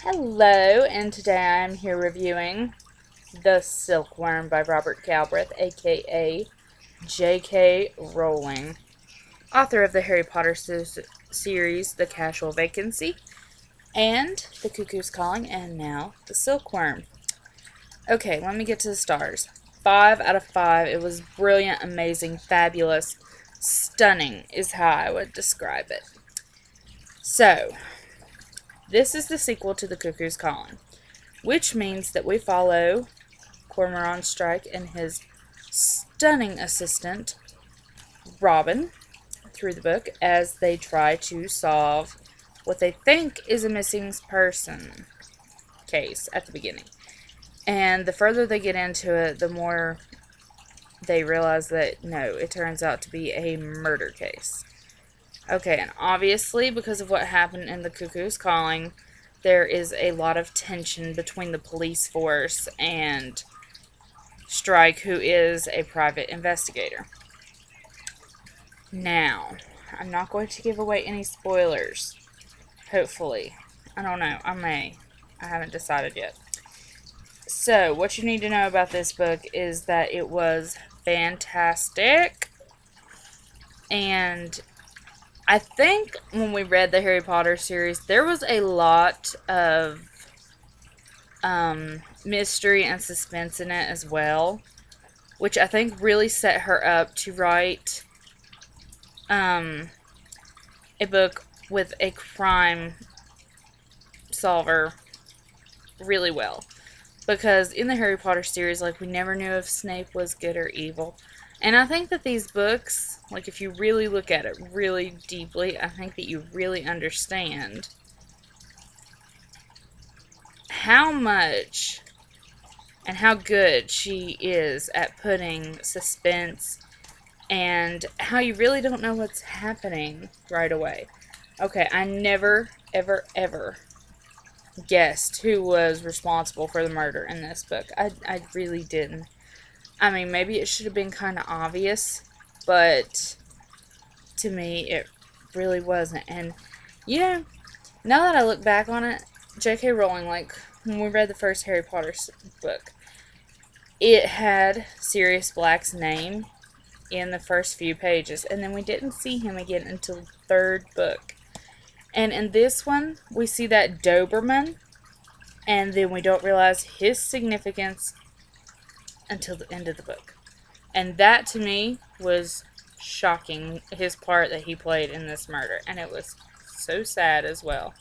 Hello, and today I'm here reviewing The Silkworm by Robert Galbraith, aka J.K. Rowling, author of the Harry Potter series The Casual Vacancy, and The Cuckoo's Calling, and now The Silkworm. Okay, let me get to the stars. 5 out of 5. It was brilliant, amazing, fabulous, stunning is how I would describe it. So, this is the sequel to The Cuckoo's Calling, which means that we follow Cormoran Strike and his stunning assistant, Robin, through the book as they try to solve what they think is a missing person case at the beginning. And the further they get into it, the more they realize that no, it turns out to be a murder case. Okay, and obviously, because of what happened in The Cuckoo's Calling, there is a lot of tension between the police force and Strike, who is a private investigator. Now, I'm not going to give away any spoilers. Hopefully. I don't know. I may. I haven't decided yet. So, what you need to know about this book is that it was fantastic. And I think when we read the Harry Potter series, there was a lot of mystery and suspense in it as well, which I think really set her up to write a book with a crime solver really well. Because in the Harry Potter series, like, we never knew if Snape was good or evil. And I think that these books, like, if you really look at it really deeply, I think that you really understand how much and how good she is at putting suspense and how you really don't know what's happening right away. Okay, I never, ever, ever guessed who was responsible for the murder in this book. I really didn't. I mean, maybe it should have been kind of obvious, but to me, it really wasn't. And, you know, now that I look back on it, J.K. Rowling, like, when we read the first Harry Potter book, it had Sirius Black's name in the first few pages, and then we didn't see him again until the third book. And in this one, we see that Doberman, and then we don't realize his significance until the end of the book. And that, to me, was shocking, his part that he played in this murder. And it was so sad as well.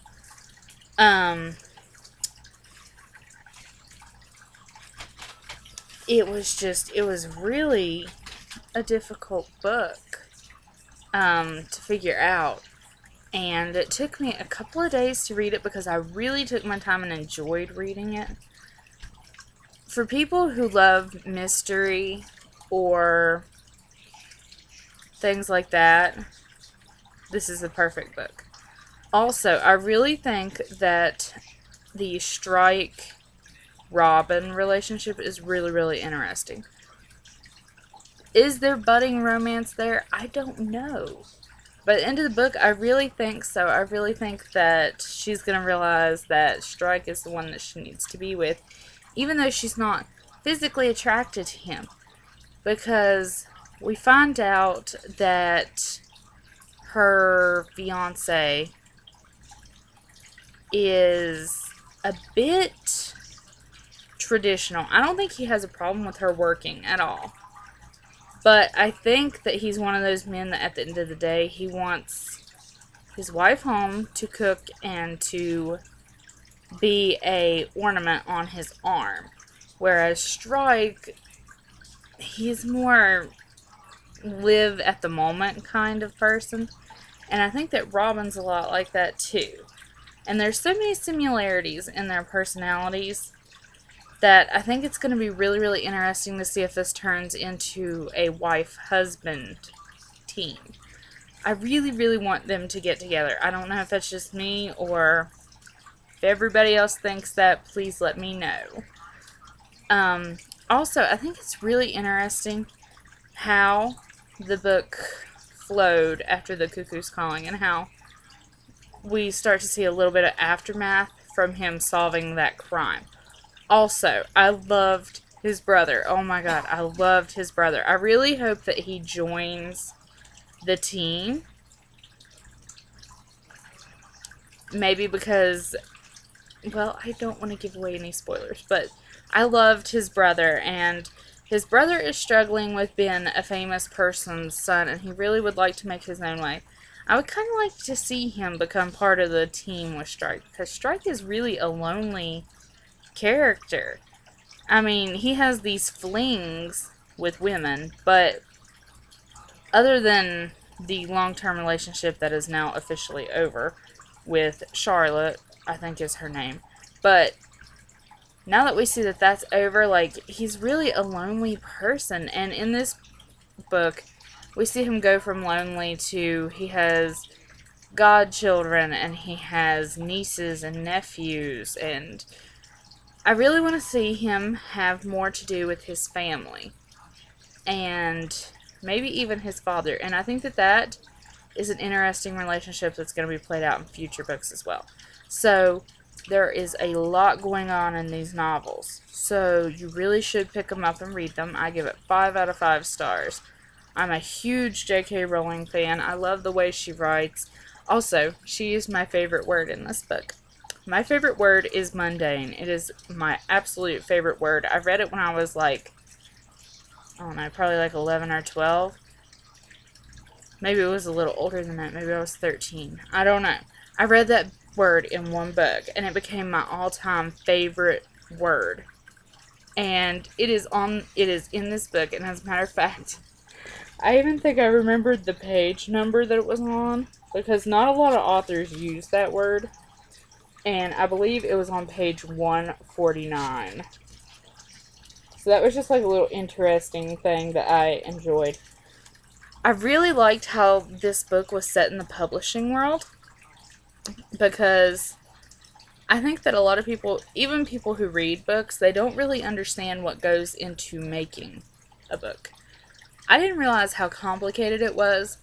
It was really a difficult book to figure out. And it took me a couple of days to read it because I really took my time and enjoyed reading it. For people who love mystery or things like that, this is the perfect book. Also, I really think that the Strike-Robin relationship is really, really interesting. Is there budding romance there? I don't know. But at the end of the book, I really think so. I really think that she's going to realize that Strike is the one that she needs to be with, even though she's not physically attracted to him. Because we find out that her fiance is a bit traditional. I don't think he has a problem with her working at all. But I think that he's one of those men that at the end of the day, he wants his wife home to cook and to be a ornament on his arm. Whereas Strike, he's more live at the moment kind of person. And I think that Robin's a lot like that too. And there's so many similarities in their personalities that I think it's going to be really, really interesting to see if this turns into a wife-husband team. I really, really want them to get together. I don't know if that's just me or if everybody else thinks that. Please let me know. Also, I think it's really interesting how the book flowed after The Cuckoo's Calling and how we start to see a little bit of aftermath from him solving that crime. Also, I loved his brother. Oh my god, I loved his brother. I really hope that he joins the team. Maybe because, well, I don't want to give away any spoilers, but I loved his brother, and his brother is struggling with being a famous person's son, and he really would like to make his own way. I would kind of like to see him become part of the team with Strike, because Strike is really a lonely character. I mean, he has these flings with women, but other than the long-term relationship that is now officially over with Charlotte, I think is her name, but now that we see that that's over, like, he's really a lonely person, and in this book, we see him go from lonely to he has godchildren, and he has nieces and nephews, and I really want to see him have more to do with his family, and maybe even his father, and I think that that is an interesting relationship that's going to be played out in future books as well. So, there is a lot going on in these novels, so you really should pick them up and read them. I give it 5 out of 5 stars. I'm a huge J.K. Rowling fan. I love the way she writes. Also, she used my favorite word in this book. My favorite word is mundane. It is my absolute favorite word. I read it when I was like, I don't know, probably like 11 or 12. Maybe it was a little older than that. Maybe I was 13. I don't know. I read that word in one book, and it became my all-time favorite word. And it is in this book, and as a matter of fact, I even think I remembered the page number that it was on, because not a lot of authors use that word. And I believe it was on page 149. So that was just like a little interesting thing that I enjoyed. I really liked how this book was set in the publishing world, because I think that a lot of people, even people who read books, they don't really understand what goes into making a book. I didn't realize how complicated it was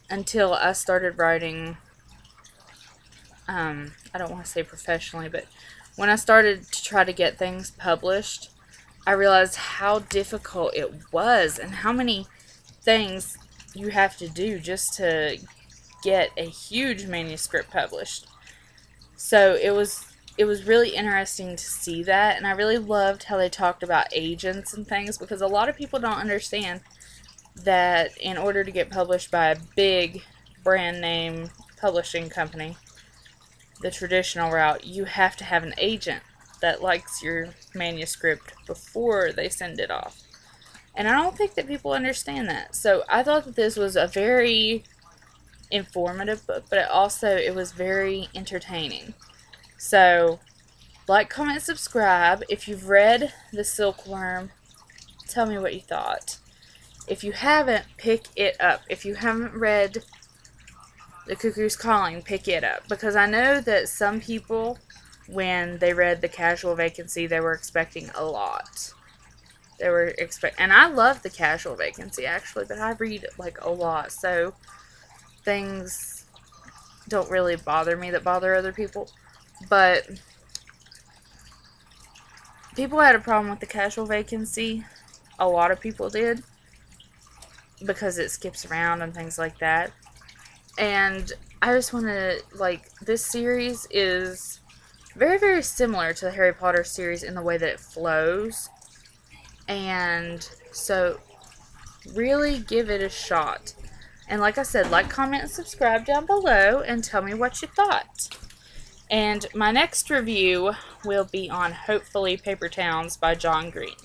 until I started writing, I don't want to say professionally, but when I started to try to get things published, I realized how difficult it was and how many things you have to do just to get a huge manuscript published. So it was really interesting to see that, and I really loved how they talked about agents and things, because a lot of people don't understand that in order to get published by a big brand name publishing company, the traditional route, you have to have an agent that likes your manuscript before they send it off. And I don't think that people understand that. So I thought that this was a very informative book, but it was very entertaining. So, like, comment, subscribe. If you've read The Silkworm, tell me what you thought. If you haven't, pick it up. If you haven't read The Cuckoo's Calling, pick it up. Because I know that some people, when they read The Casual Vacancy, they were expecting a lot. And I love The Casual Vacancy, actually, but I read, like, a lot, so things don't really bother me that bother other people. But people had a problem with The Casual Vacancy. A lot of people did, because it skips around and things like that. And I just want to, like, this series is very, very similar to the Harry Potter series in the way that it flows. And so, really give it a shot. And like I said, like, comment, and subscribe down below, and tell me what you thought. And my next review will be on, hopefully, Paper Towns by John Green.